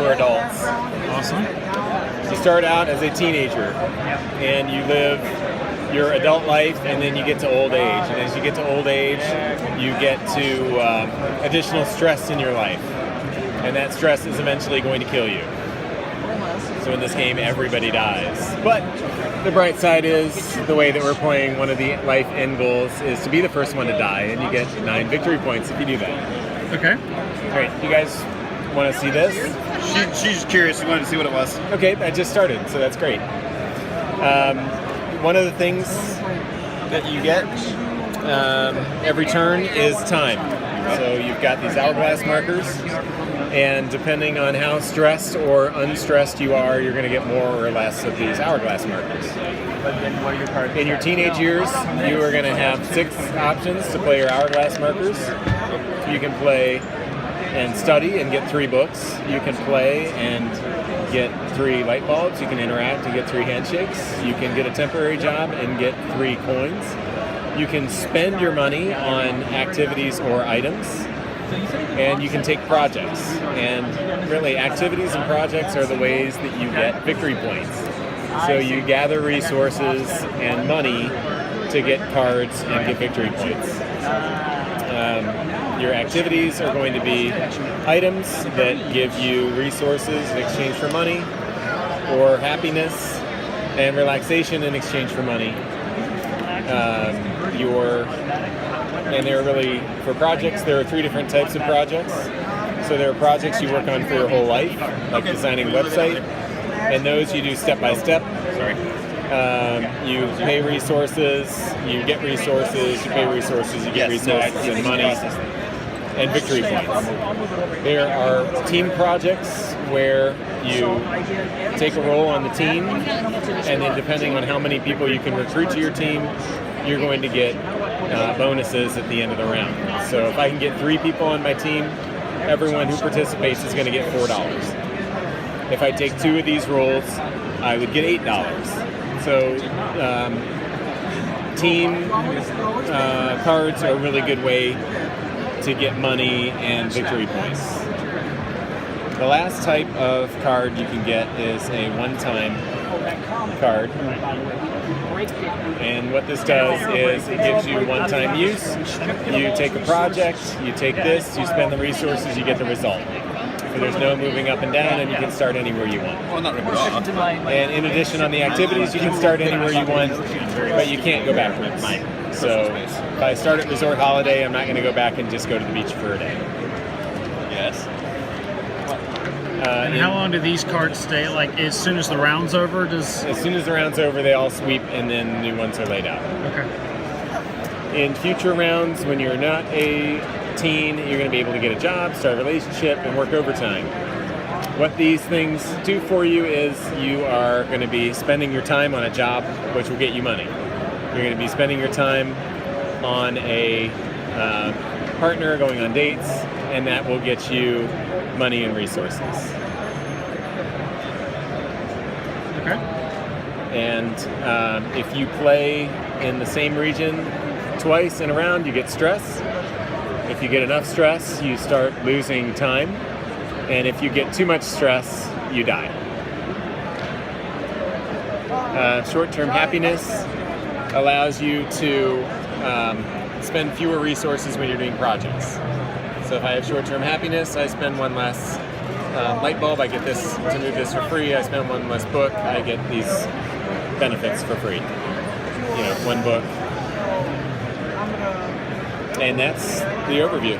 for adults. Awesome. You start out as a teenager, and you live your adult life, and then you get to old age. And as you get to old age, you get to additional stress in your life, and that stress is eventually going to kill you. So in this game, everybody dies. But the bright side is, the way that we're playing, one of the life end goals is to be the first one to die, and you get 9 victory points if you do that. Okay. All right, you guys want to see this? She's curious. She wanted to see what it was. Okay, I just started, so that's great. One of the things that you get every turn is time. So you've got these hourglass markers, and depending on how stressed or unstressed you are, you're going to get more or less of these hourglass markers. In your teenage years, you are going to have 6 options to play your hourglass markers. You can play and study and get 3 books. You can play and get 3 light bulbs. You can interact and get 3 handshakes. You can get a temporary job and get 3 coins. You can spend your money on activities or items, and you can take projects. And really, activities and projects are the ways that you get victory points. So you gather resources and money to get cards and get victory points. Your activities are going to be items that give you resources in exchange for money, or happiness and relaxation in exchange for money. And there are really, for projects, there are 3 different types of projects. So there are projects you work on for your whole life, like designing a website, and those you do step by step. You pay resources, you get resources, you pay resources, you get resources and money, and victory points. There are team projects where you take a role on the team, and then depending on how many people you can recruit to your team, you're going to get bonuses at the end of the round. So if I can get 3 people on my team, everyone who participates is going to get $4. If I take 2 of these roles, I would get $8. So team cards are a really good way to get money and victory points. The last type of card you can get is a one-time card. And what this does is it gives you one-time use. You take a project, you take this, you spend the resources, you get the result. So there's no moving up and down, and you can start anywhere you want. And in addition, on the activities, you can start anywhere you want, but you can't go backwards. So if I start at Resort Holiday, I'm not going to go back and just go to the beach for a day. Yes. And how long do these cards stay? Like, as soon as the round's over, As soon as the round's over, they all sweep, and then new ones are laid out. Okay. In future rounds, when you're not a teen, you're going to be able to get a job, start a relationship, and work overtime. What these things do for you is you are going to be spending your time on a job, which will get you money. You're going to be spending your time on a partner, going on dates, and that will get you money and resources. Okay. And if you play in the same region twice in a round, you get stress. If you get enough stress, you start losing time. And if you get too much stress, you die. Short-term happiness allows you to spend fewer resources when you're doing projects. So if I have short-term happiness, I spend 1 less light bulb, I get this to move this for free. I spend 1 less book, I get these benefits for free. 1 book. And that's the overview.